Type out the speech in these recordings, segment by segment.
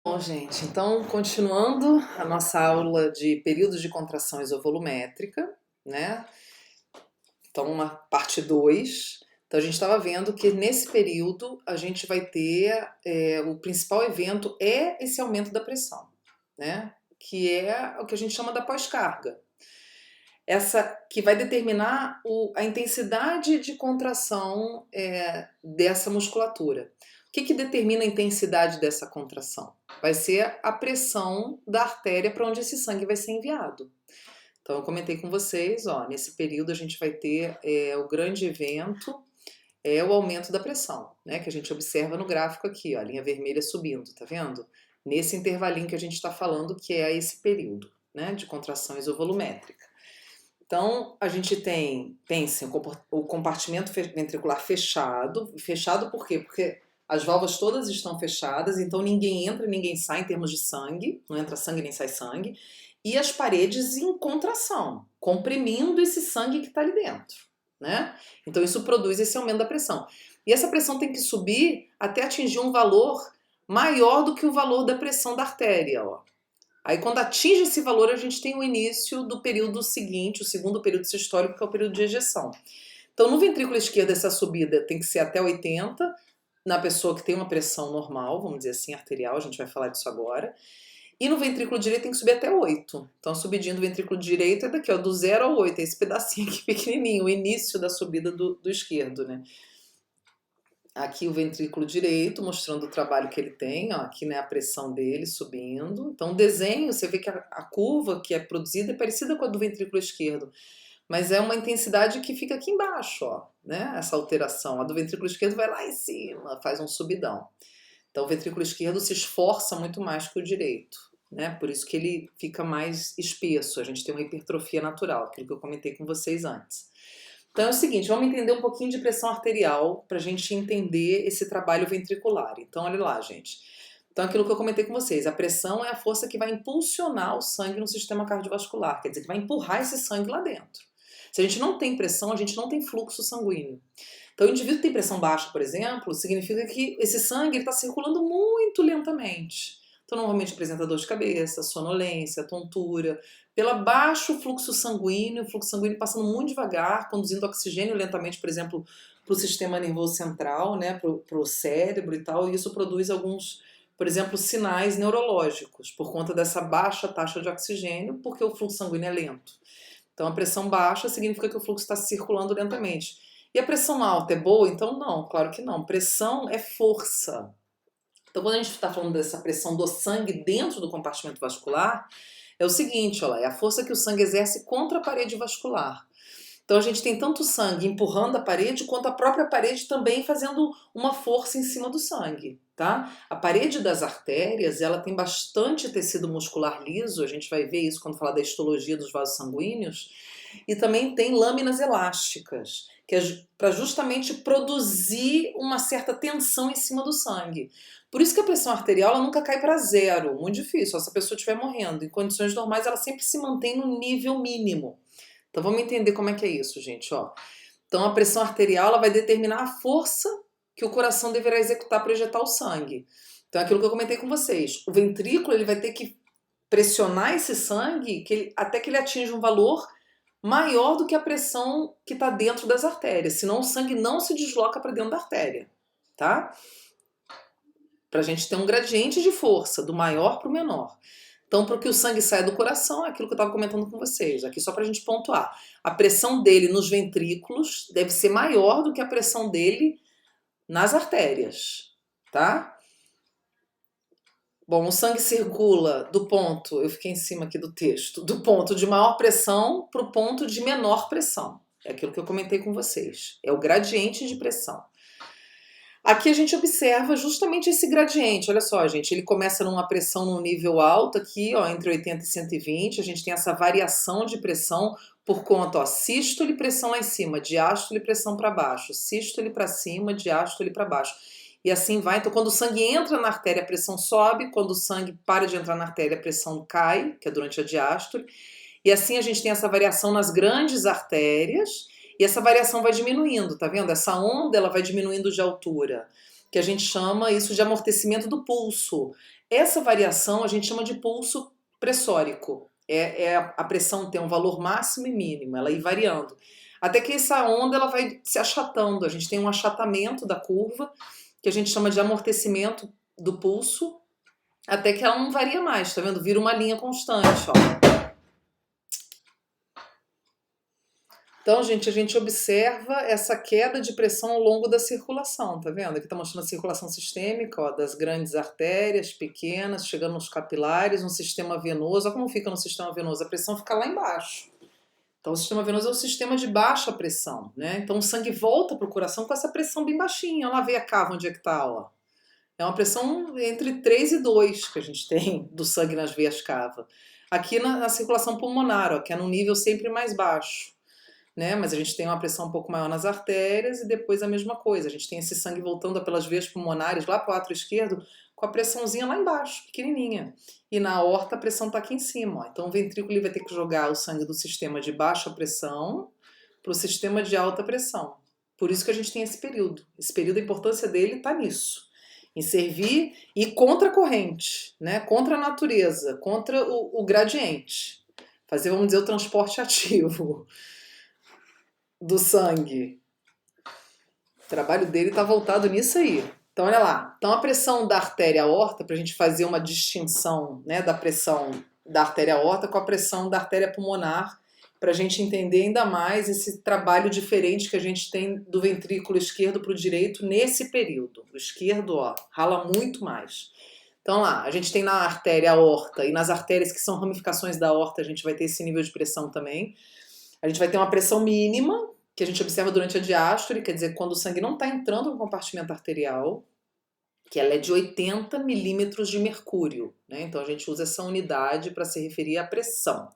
Bom, gente, então continuando a nossa aula de períodos de contração isovolumétrica, né? Então, uma parte 2. Então, a gente estava vendo que nesse período a gente vai ter o principal evento é esse aumento da pressão, né? Que é o que a gente chama da pós-carga. Essa que vai determinar a intensidade de contração dessa musculatura. O que determina a intensidade dessa contração? Vai ser a pressão da artéria para onde esse sangue vai ser enviado. Então, eu comentei com vocês, ó, nesse período a gente vai ter o grande evento, o aumento da pressão, né? Que a gente observa no gráfico aqui, ó, a linha vermelha subindo, tá vendo? Nesse intervalinho que a gente está falando, que é esse período, né, de contração isovolumétrica. Então, a gente tem, pensem, o compartimento ventricular fechado. Fechado por quê? Porque as válvulas todas estão fechadas, então ninguém entra, ninguém sai em termos de sangue, não entra sangue nem sai sangue. E as paredes em contração, comprimindo esse sangue que está ali dentro, né? Então isso produz esse aumento da pressão. E essa pressão tem que subir até atingir um valor maior do que o valor da pressão da artéria, ó. Aí quando atinge esse valor, a gente tem o início do período seguinte, o segundo período sistólico, que é o período de ejeção. Então no ventrículo esquerdo essa subida tem que ser até 80, na pessoa que tem uma pressão normal, vamos dizer assim, arterial, a gente vai falar disso agora. E no ventrículo direito tem que subir até 8. Então a subidinha do ventrículo direito é daqui, ó, do 0 ao 8, é esse pedacinho aqui pequenininho, o início da subida do esquerdo, né? Aqui o ventrículo direito, mostrando o trabalho que ele tem, ó, aqui, né, a pressão dele subindo. Então o desenho, você vê que a curva que é produzida é parecida com a do ventrículo esquerdo, mas é uma intensidade que fica aqui embaixo, ó, né, essa alteração. A do ventrículo esquerdo vai lá em cima, faz um subidão. Então o ventrículo esquerdo se esforça muito mais que o direito, né, por isso que ele fica mais espesso, a gente tem uma hipertrofia natural, aquilo que eu comentei com vocês antes. Então é o seguinte, vamos entender um pouquinho de pressão arterial para a gente entender esse trabalho ventricular. Então olha lá, gente. Então aquilo que eu comentei com vocês, a pressão é a força que vai impulsionar o sangue no sistema cardiovascular, quer dizer, que vai empurrar esse sangue lá dentro. Se a gente não tem pressão, a gente não tem fluxo sanguíneo. Então o indivíduo que tem pressão baixa, por exemplo, significa que esse sangue está circulando muito lentamente. Então normalmente apresenta dor de cabeça, sonolência, tontura, pelo baixo fluxo sanguíneo, o fluxo sanguíneo passando muito devagar, conduzindo oxigênio lentamente, por exemplo, para o sistema nervoso central, né, para o cérebro e tal, e isso produz alguns, por exemplo, sinais neurológicos, por conta dessa baixa taxa de oxigênio, porque o fluxo sanguíneo é lento. Então a pressão baixa significa que o fluxo está circulando lentamente. E a pressão alta é boa? Então não, claro que não. Pressão é força. Então quando a gente está falando dessa pressão do sangue dentro do compartimento vascular, é o seguinte, olha lá, é a força que o sangue exerce contra a parede vascular. Então a gente tem tanto sangue empurrando a parede, quanto a própria parede também fazendo uma força em cima do sangue, tá? A parede das artérias, ela tem bastante tecido muscular liso, a gente vai ver isso quando falar da histologia dos vasos sanguíneos, e também tem lâminas elásticas, que é para justamente produzir uma certa tensão em cima do sangue. Por isso que a pressão arterial ela nunca cai para zero, muito difícil, se a pessoa estiver morrendo. Em condições normais, ela sempre se mantém no nível mínimo. Então vamos entender como é que é isso, gente. Ó. Então a pressão arterial ela vai determinar a força que o coração deverá executar para ejetar o sangue. Então é aquilo que eu comentei com vocês. O ventrículo ele vai ter que pressionar esse sangue até que ele atinja um valor maior do que a pressão que está dentro das artérias. Senão o sangue não se desloca para dentro da artéria. Tá? Para a gente ter um gradiente de força, do maior para o menor. Então, para que o sangue saia do coração, é aquilo que eu estava comentando com vocês, aqui só para a gente pontuar. A pressão dele nos ventrículos deve ser maior do que a pressão dele nas artérias, tá? Bom, o sangue circula do ponto, eu fiquei em cima aqui do texto, do ponto de maior pressão para o ponto de menor pressão. É aquilo que eu comentei com vocês. É o gradiente de pressão. Aqui a gente observa justamente esse gradiente, olha só, gente, ele começa numa pressão num nível alto aqui, ó, entre 80 e 120, a gente tem essa variação de pressão por conta, ó, sístole, pressão lá em cima, diástole, pressão para baixo, sístole para cima, diástole para baixo. E assim vai, então quando o sangue entra na artéria, a pressão sobe, quando o sangue para de entrar na artéria, a pressão cai, que é durante a diástole, e assim a gente tem essa variação nas grandes artérias, e essa variação vai diminuindo, tá vendo? Essa onda ela vai diminuindo de altura. que a gente chama isso de amortecimento do pulso. Essa variação a gente chama de pulso pressórico. A pressão tem um valor máximo e mínimo, ela ir variando. Até que essa onda ela vai se achatando. A gente tem um achatamento da curva, que a gente chama de amortecimento do pulso, até que ela não varia mais, tá vendo? Vira uma linha constante, ó. Então, gente, a gente observa essa queda de pressão ao longo da circulação, tá vendo? Aqui tá mostrando a circulação sistêmica, ó, das grandes artérias, pequenas, chegando nos capilares, no sistema venoso. Olha como fica no sistema venoso, a pressão fica lá embaixo. Então, o sistema venoso é um sistema de baixa pressão, né? Então, o sangue volta para o coração com essa pressão bem baixinha. Olha lá, vê a cava onde é que tá, ó. É uma pressão entre 3 e 2 que a gente tem do sangue nas veias cava. Aqui na circulação pulmonar, ó, que é num nível sempre mais baixo. Né? Mas a gente tem uma pressão um pouco maior nas artérias e depois a mesma coisa. A gente tem esse sangue voltando pelas veias pulmonares lá para o átrio esquerdo com a pressãozinha lá embaixo, pequenininha. E na aorta a pressão está aqui em cima. Ó. Então o ventrículo vai ter que jogar o sangue do sistema de baixa pressão para o sistema de alta pressão. Por isso que a gente tem esse período. Esse período, a importância dele está nisso. Em servir e contra a corrente, né? Contra a natureza, contra o gradiente. Fazer, vamos dizer, o transporte ativo do sangue. O trabalho dele está voltado nisso aí. Então, olha lá. Então, a pressão da artéria aorta, para a gente fazer uma distinção, né, da pressão da artéria aorta com a pressão da artéria pulmonar, para a gente entender ainda mais esse trabalho diferente que a gente tem do ventrículo esquerdo para o direito nesse período. O esquerdo, ó, rala muito mais. Então, lá, a gente tem na artéria aorta e nas artérias que são ramificações da aorta, a gente vai ter esse nível de pressão também. A gente vai ter uma pressão mínima, que a gente observa durante a diástole, quer dizer, quando o sangue não está entrando no compartimento arterial, que ela é de 80 milímetros de mercúrio, né? Então a gente usa essa unidade para se referir à pressão.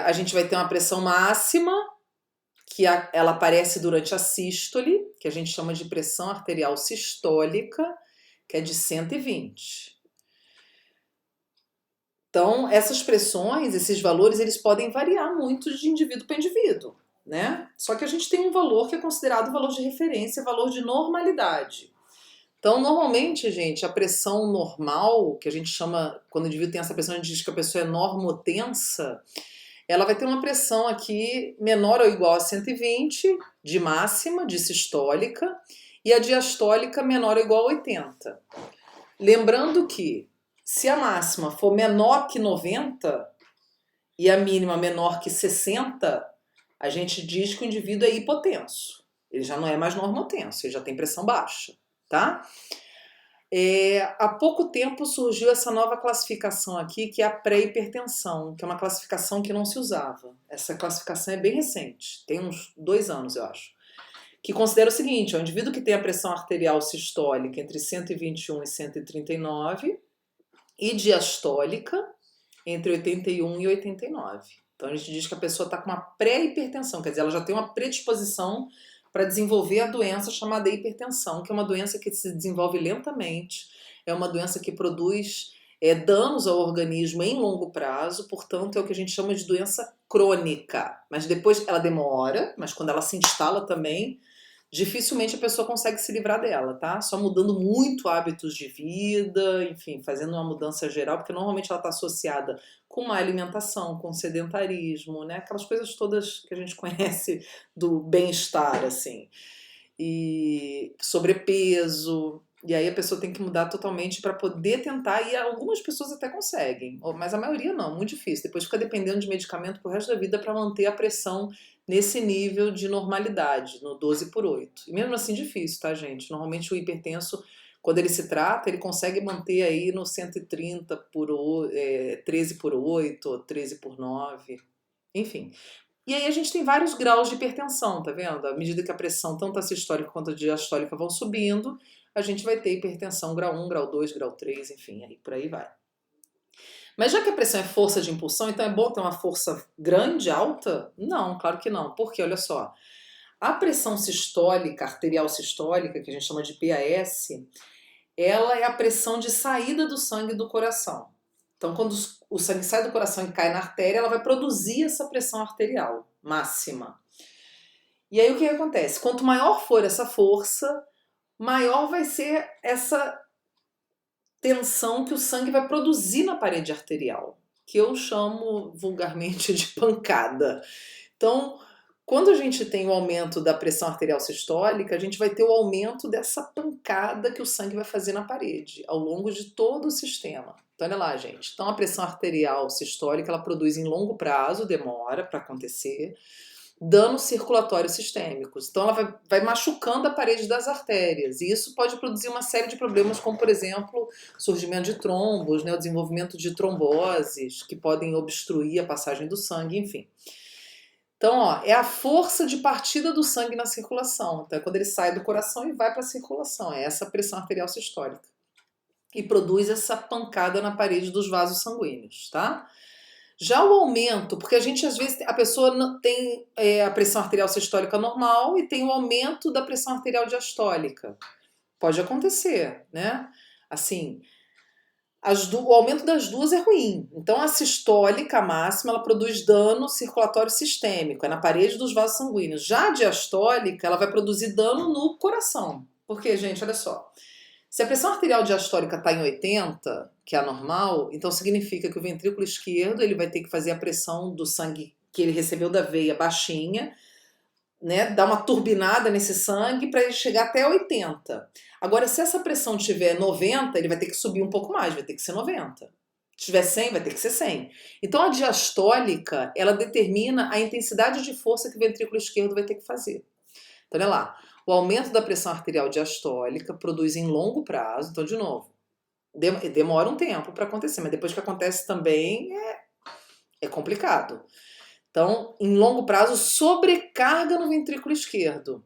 A gente vai ter uma pressão máxima, que ela aparece durante a sístole, que a gente chama de pressão arterial sistólica, que é de 120. Então, essas pressões, esses valores, eles podem variar muito de indivíduo para indivíduo, né? Só que a gente tem um valor que é considerado valor de referência, valor de normalidade. Então, normalmente, gente, a pressão normal, que a gente chama, quando o indivíduo tem essa pressão, a gente diz que a pessoa é normotensa, ela vai ter uma pressão aqui menor ou igual a 120 de máxima, de sistólica, e a diastólica menor ou igual a 80. Lembrando que se a máxima for menor que 90 e a mínima menor que 60, a gente diz que o indivíduo é hipotenso. Ele já não é mais normotenso, ele já tem pressão baixa, tá? Há pouco tempo surgiu essa nova classificação aqui, que é a pré-hipertensão, que é uma classificação que não se usava. Essa classificação é bem recente, tem uns 2 anos, eu acho. Que considera o seguinte, o indivíduo que tem a pressão arterial sistólica entre 121 e 139 e diastólica entre 81 e 89. Então a gente diz que a pessoa está com uma pré-hipertensão, quer dizer, ela já tem uma predisposição para desenvolver a doença chamada hipertensão, que é uma doença que se desenvolve lentamente, é uma doença que produz danos ao organismo em longo prazo, portanto é o que a gente chama de doença crônica. Mas depois ela demora, mas quando ela se instala também, dificilmente a pessoa consegue se livrar dela, tá? Só mudando muito hábitos de vida, enfim, fazendo uma mudança geral, porque normalmente ela está associada com má alimentação, com sedentarismo, né? Aquelas coisas todas que a gente conhece do bem-estar, assim. E sobrepeso. E aí a pessoa tem que mudar totalmente para poder tentar, e algumas pessoas até conseguem, mas a maioria não, muito difícil. Depois fica dependendo de medicamento pro resto da vida para manter a pressão nesse nível de normalidade, no 12/8. E mesmo assim difícil, tá, gente? Normalmente o hipertenso, quando ele se trata, ele consegue manter aí no 130 13/8, ou 13/9, enfim. E aí a gente tem vários graus de hipertensão, tá vendo? À medida que a pressão, tanto a sistólica quanto a diastólica, vão subindo, a gente vai ter hipertensão grau 1, grau 2, grau 3, enfim, aí por aí vai. Mas já que a pressão é força de impulsão, então é bom ter uma força grande, alta? Não, claro que não. Porque, olha só, a pressão sistólica, arterial sistólica, que a gente chama de PAS, ela é a pressão de saída do sangue do coração. Então, quando o sangue sai do coração e cai na artéria, ela vai produzir essa pressão arterial máxima. E aí o que acontece? Quanto maior for essa força, maior vai ser essa tensão que o sangue vai produzir na parede arterial, que eu chamo vulgarmente de pancada. Então, quando a gente tem o aumento da pressão arterial sistólica, a gente vai ter o aumento dessa pancada que o sangue vai fazer na parede, ao longo de todo o sistema. Então, olha lá, gente. Então, a pressão arterial sistólica, ela produz em longo prazo, demora para acontecer, danos circulatórios sistêmicos. Então, ela vai machucando a parede das artérias. E isso pode produzir uma série de problemas, como, por exemplo, surgimento de trombos, né, o desenvolvimento de tromboses, que podem obstruir a passagem do sangue, enfim. Então, ó, é a força de partida do sangue na circulação. Então, é quando ele sai do coração e vai para a circulação. É essa pressão arterial sistólica. E produz essa pancada na parede dos vasos sanguíneos, tá? Já o aumento, porque a gente às vezes, a pessoa tem a pressão arterial sistólica normal e tem o aumento da pressão arterial diastólica. Pode acontecer, né? Assim, o aumento das duas é ruim. Então, a sistólica máxima, ela produz dano circulatório sistêmico, é na parede dos vasos sanguíneos. Já a diastólica, ela vai produzir dano no coração. Porque, gente, olha só. Se a pressão arterial diastólica está em 80, que é a normal, então significa que o ventrículo esquerdo ele vai ter que fazer a pressão do sangue que ele recebeu da veia baixinha, né, dar uma turbinada nesse sangue para ele chegar até 80. Agora, se essa pressão tiver 90, ele vai ter que subir um pouco mais, vai ter que ser 90. Se tiver 100, vai ter que ser 100. Então, a diastólica, ela determina a intensidade de força que o ventrículo esquerdo vai ter que fazer. Então, olha lá. O aumento da pressão arterial diastólica produz em longo prazo, então, de novo, demora um tempo para acontecer, mas depois que acontece também é complicado. Então, em longo prazo, sobrecarga no ventrículo esquerdo.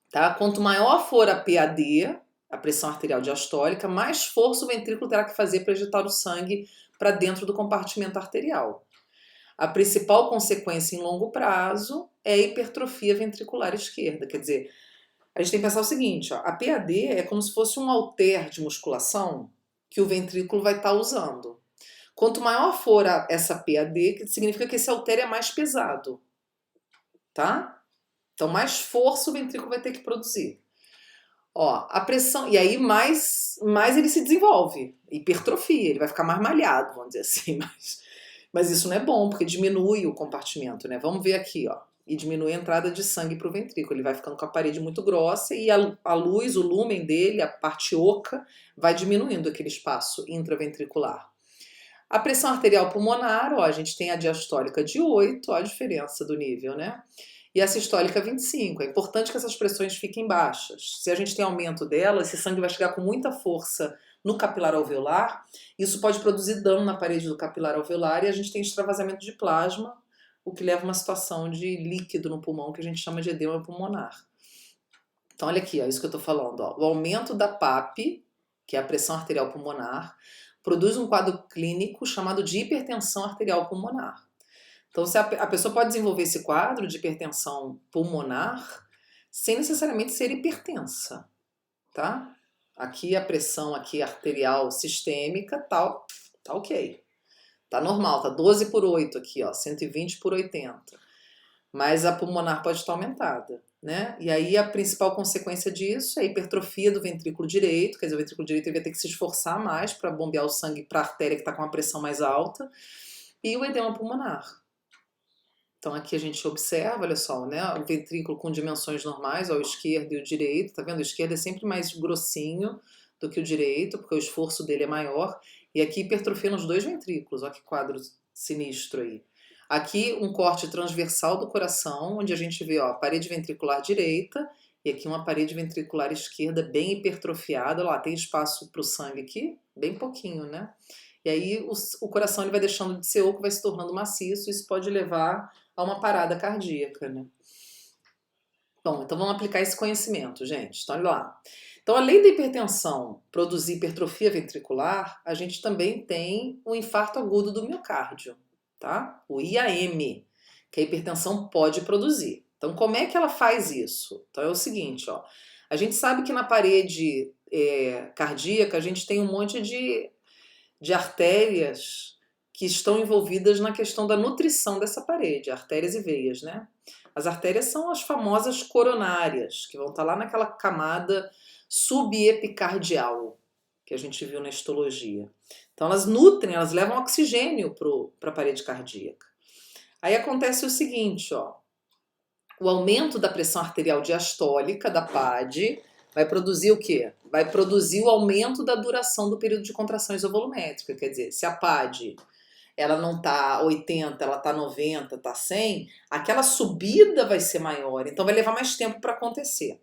Tá? Quanto maior for a PAD, a pressão arterial diastólica, mais força o ventrículo terá que fazer para ejetar o sangue para dentro do compartimento arterial. A principal consequência em longo prazo é a hipertrofia ventricular esquerda. Quer dizer, a gente tem que pensar o seguinte, ó, a PAD é como se fosse um halter de musculação que o ventrículo vai estar usando. Quanto maior for essa PAD, que significa que esse halter é mais pesado, tá? Então, mais força o ventrículo vai ter que produzir. Ó, a pressão, e aí mais ele se desenvolve, hipertrofia, ele vai ficar mais malhado, vamos dizer assim, mas isso não é bom, porque diminui o compartimento, né? Vamos ver aqui, ó, e diminui a entrada de sangue para o ventrículo, ele vai ficando com a parede muito grossa e a luz, o lúmen dele, a parte oca, vai diminuindo aquele espaço intraventricular. A pressão arterial pulmonar, ó, a gente tem a diastólica de 8, ó a diferença do nível, né? E a sistólica 25. É importante que essas pressões fiquem baixas. Se a gente tem aumento dela, esse sangue vai chegar com muita força no capilar alveolar. Isso pode produzir dano na parede do capilar alveolar e a gente tem extravasamento de plasma, o que leva a uma situação de líquido no pulmão que a gente chama de edema pulmonar. Então, olha aqui, ó, isso que eu estou falando. Ó. O aumento da PAP, que é a pressão arterial pulmonar, produz um quadro clínico chamado de hipertensão arterial pulmonar. Então, a pessoa pode desenvolver esse quadro de hipertensão pulmonar sem necessariamente ser hipertensa, tá? Aqui a pressão aqui arterial sistêmica tá ok. Tá normal, tá 12 por 8 aqui, ó, 120 por 80. Mas a pulmonar pode estar aumentada, né? E aí a principal consequência disso é a hipertrofia do ventrículo direito, quer dizer, o ventrículo direito vai ter que se esforçar mais para bombear o sangue para a artéria que está com a pressão mais alta, e o edema pulmonar. Então aqui a gente observa, olha só, né, o ventrículo com dimensões normais, ó, o esquerdo e o direito, tá vendo? O esquerdo é sempre mais grossinho do que o direito, porque o esforço dele é maior. E aqui hipertrofia nos dois ventrículos, ó que quadro sinistro aí. Aqui um corte transversal do coração, onde a gente vê ó, a parede ventricular direita e aqui uma parede ventricular esquerda bem hipertrofiada. Lá tem espaço para o sangue aqui, bem pouquinho, né? E aí o coração ele vai deixando de ser oco, vai se tornando maciço, isso pode levar a uma parada cardíaca, né? Bom, então vamos aplicar esse conhecimento, gente. Então, olha lá. Então, além da hipertensão produzir hipertrofia ventricular, a gente também tem o infarto agudo do miocárdio, tá? O IAM, que a hipertensão pode produzir. Então, como é que ela faz isso? Então, é o seguinte, ó. A gente sabe que na parede cardíaca a gente tem um monte de artérias que estão envolvidas na questão da nutrição dessa parede, artérias e veias, né? As artérias são as famosas coronárias, que vão estar lá naquela camada subepicardial, que a gente viu na histologia. Então elas nutrem, elas levam oxigênio para a parede cardíaca. Aí acontece o seguinte, ó, o aumento da pressão arterial diastólica da PAD vai produzir o quê? Vai produzir o aumento da duração do período de contração isovolumétrica. Quer dizer, se a PAD ela não está 80, ela está 90, está 100, aquela subida vai ser maior, então vai levar mais tempo para acontecer.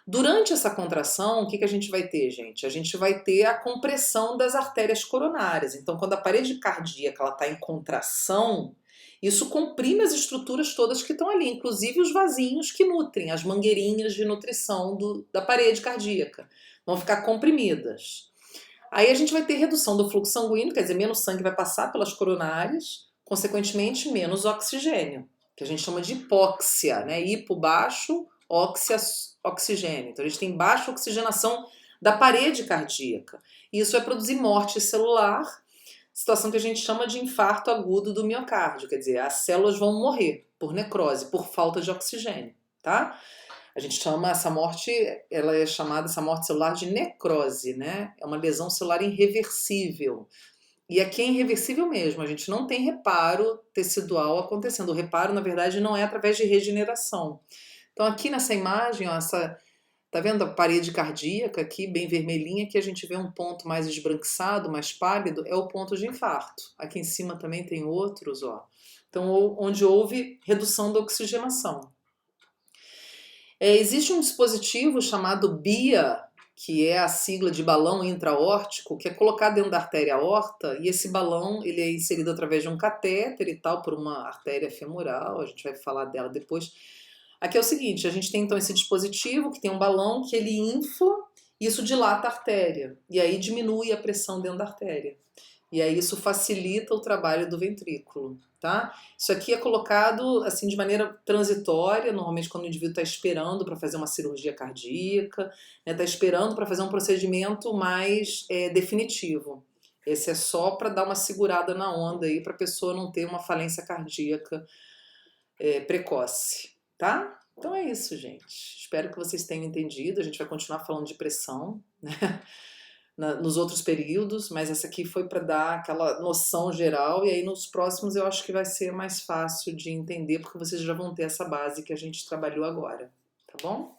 Durante essa contração, o que a gente vai ter, gente? A gente vai ter a compressão das artérias coronárias. Então, quando a parede cardíaca está em contração, isso comprime as estruturas todas que estão ali, inclusive os vasinhos que nutrem, as mangueirinhas de nutrição da parede cardíaca. Vão ficar comprimidas. Aí a gente vai ter redução do fluxo sanguíneo, quer dizer, menos sangue vai passar pelas coronárias, consequentemente, menos oxigênio, que a gente chama de hipóxia, né? Hipo baixo, óxia oxigênio. Então a gente tem baixa oxigenação da parede cardíaca. E isso vai produzir morte celular, situação que a gente chama de infarto agudo do miocárdio, quer dizer, as células vão morrer por necrose, por falta de oxigênio, tá? A gente chama essa morte, ela é chamada essa morte celular de necrose, né? É uma lesão celular irreversível. E aqui é irreversível mesmo, a gente não tem reparo tecidual acontecendo. O reparo, na verdade, não é através de regeneração. Então aqui nessa imagem, ó, tá vendo a parede cardíaca aqui, bem vermelhinha, que a gente vê um ponto mais esbranquiçado, mais pálido, é o ponto de infarto. Aqui em cima também tem outros, ó. Então, onde houve redução da oxigenação. Existe um dispositivo chamado BIA, que é a sigla de balão intra-aórtico, que é colocado dentro da artéria aorta, e esse balão ele é inserido através de um catéter e tal, por uma artéria femoral, a gente vai falar dela depois. Aqui é o seguinte, a gente tem então esse dispositivo que tem um balão que ele infla, e isso dilata a artéria, e aí diminui a pressão dentro da artéria. E aí isso facilita o trabalho do ventrículo, tá? Isso aqui é colocado assim de maneira transitória, normalmente quando o indivíduo está esperando para fazer uma cirurgia cardíaca, está esperando para fazer um procedimento mais definitivo. Esse é só para dar uma segurada na onda aí, para a pessoa não ter uma falência cardíaca precoce, tá? Então é isso, gente. Espero que vocês tenham entendido. A gente vai continuar falando de pressão, né? Nos outros períodos, mas essa aqui foi para dar aquela noção geral, e aí nos próximos eu acho que vai ser mais fácil de entender, porque vocês já vão ter essa base que a gente trabalhou agora, tá bom?